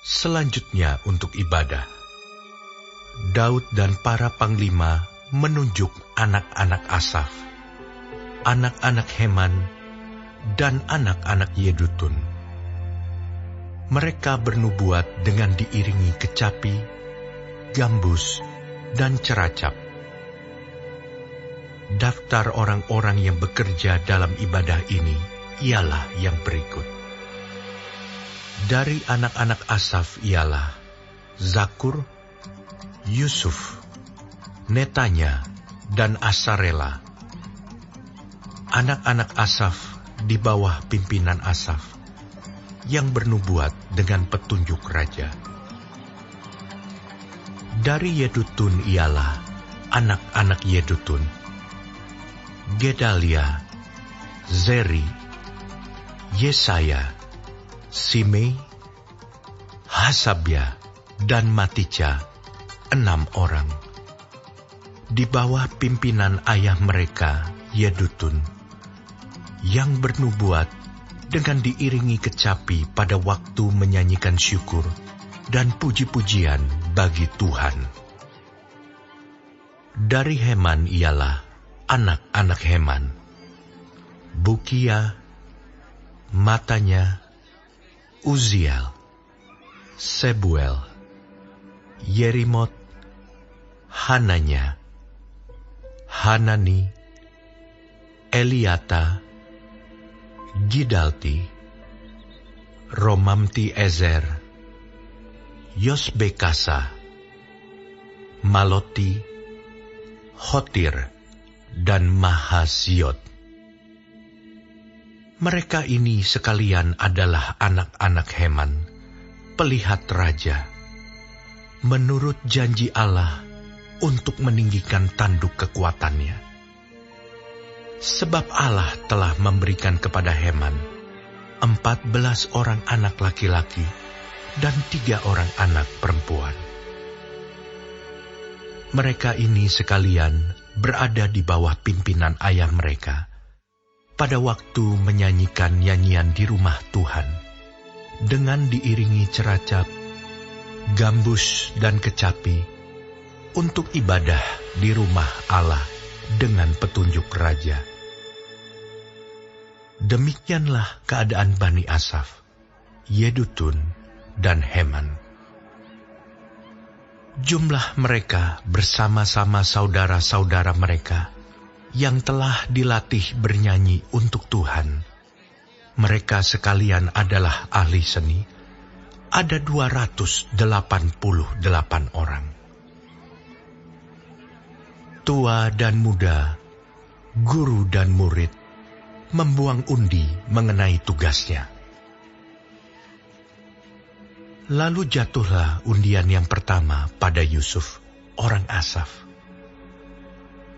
Selanjutnya untuk ibadah, Daud dan para panglima menunjuk anak-anak Asaf, anak-anak Heman, dan anak-anak Yedutun. Mereka bernubuat dengan diiringi kecapi, gambus, dan ceracap. Daftar orang-orang yang bekerja dalam ibadah ini ialah yang berikut. Dari anak-anak Asaf ialah Zakur, Yusuf, Netanya, dan Asarela. Anak-anak Asaf di bawah pimpinan Asaf, yang bernubuat dengan petunjuk raja. Dari Yedutun ialah anak-anak Yedutun, Gedalia, Zeri, Yesaya, Simei, Hasabya, dan Matica, 6 orang. Di bawah pimpinan ayah mereka, Yedutun, yang bernubuat dengan diiringi kecapi pada waktu menyanyikan syukur dan puji-pujian bagi Tuhan. Dari Heman ialah anak-anak Heman, Bukia, Matanya, Uziel, Sebuel, Yerimot, Hananya, Hanani, Eliata, Gidalti, Romamti Ezer, Yosbekasa, Maloti, Hotir, dan Mahasiot. Mereka ini sekalian adalah anak-anak Heman, pelihat raja, menurut janji Allah untuk meninggikan tanduk kekuatannya. Sebab Allah telah memberikan kepada Heman 14 orang anak laki-laki dan 3 orang anak perempuan. Mereka ini sekalian berada di bawah pimpinan ayah mereka pada waktu menyanyikan nyanyian di rumah Tuhan, dengan diiringi ceracap, gambus, dan kecapi, untuk ibadah di rumah Allah dengan petunjuk raja. Demikianlah keadaan Bani Asaf, Yedutun, dan Heman. Jumlah mereka bersama-sama saudara-saudara mereka yang telah dilatih bernyanyi untuk Tuhan. Mereka sekalian adalah ahli seni, ada 288 orang. Tua dan muda, guru dan murid, membuang undi mengenai tugasnya. Lalu jatuhlah undian yang pertama pada Yusuf, orang Asaf.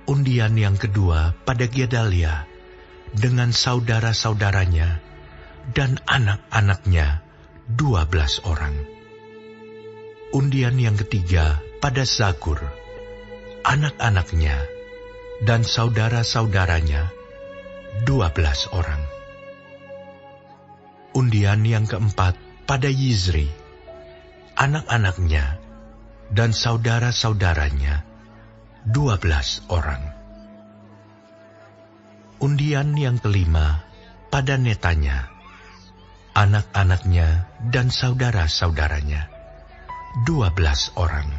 Undian yang kedua pada Gedalia, dengan saudara-saudaranya dan anak-anaknya 12 orang. Undian yang ketiga pada Zakur, anak-anaknya dan saudara-saudaranya 12 orang. Undian yang keempat pada Yizri, anak-anaknya dan saudara-saudaranya 12 orang. Undian yang kelima pada Netanya, anak-anaknya dan saudara-saudaranya 12 orang.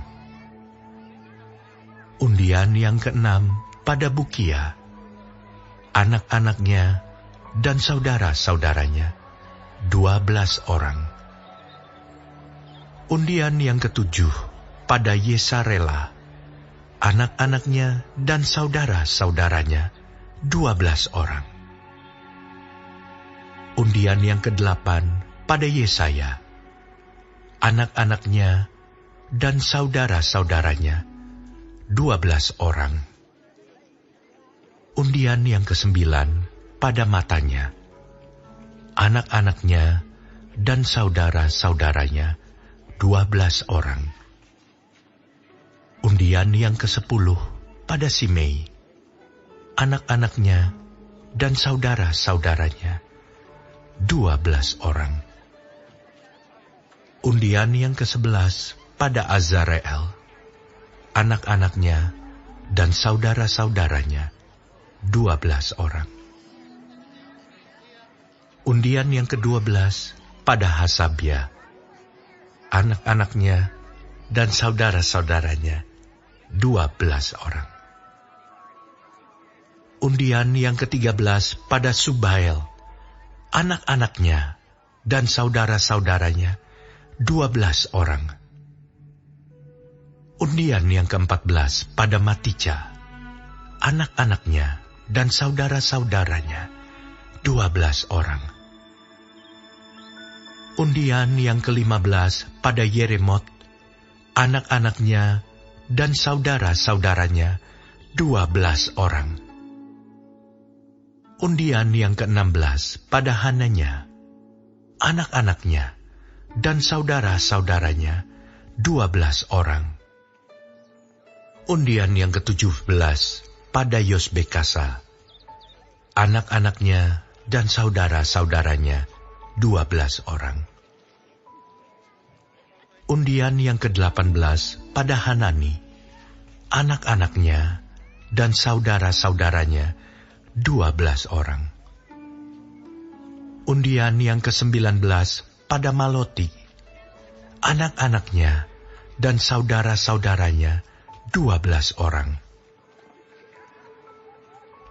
Undian yang keenam pada Bukia, anak-anaknya dan saudara-saudaranya 12 orang. Undian yang ketujuh pada Yesarela, anak-anaknya dan saudara-saudaranya 12 orang. Undian yang kedelapan pada Yesaya, anak-anaknya dan saudara-saudaranya 12 orang. Undian yang kesembilan pada Matanya, anak-anaknya dan saudara-saudaranya 12 orang. Undian yang ke-10 pada Simei, anak-anaknya dan saudara-saudaranya 12 orang. Undian yang ke-11 pada Azareel, anak-anaknya dan saudara-saudaranya, 12 orang. Undian yang ke-12 pada Hasabia, anak-anaknya dan saudara-saudaranya, 12 orang. Undian yang ke-13 pada Subael, anak-anaknya dan saudara-saudaranya, 12 orang. Undian yang ke-14 pada Matica, anak-anaknya dan saudara-saudaranya, 12 orang. Undian yang ke-15 pada Yeremot, anak-anaknya dan saudara-saudaranya, 12 orang. Undian yang ke-16 pada Hananya, anak-anaknya dan saudara-saudaranya, 12 orang. Undian yang ke-17 pada Yosbekasa, anak-anaknya dan saudara-saudaranya, 12 orang. Undian yang ke-18 pada Hanani, anak-anaknya dan saudara-saudaranya, 12 orang. Undian yang ke-19 pada Maloti, anak-anaknya dan saudara-saudaranya, 12 orang.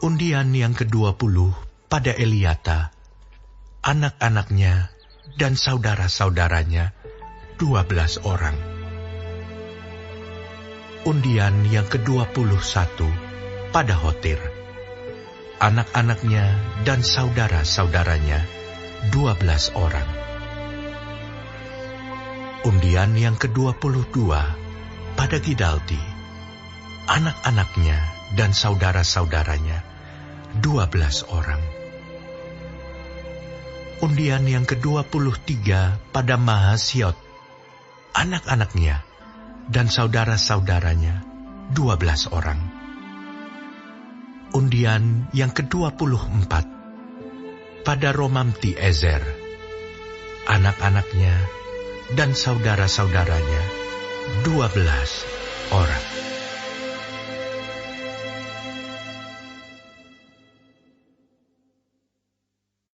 Undian yang ke-20 pada Eliata, anak-anaknya dan saudara-saudaranya, 12 orang. Undian yang ke-21 pada Hotir, anak-anaknya dan saudara-saudaranya, 12 orang. Undian yang ke-22 pada Gidalti, anak-anaknya dan saudara-saudaranya, 12 orang. Undian yang ke-23 pada Mahasiot, anak-anaknya dan saudara-saudaranya, 12 orang. Undian yang ke-24 pada Romamti Ezer, anak-anaknya dan saudara-saudaranya, 12 orang.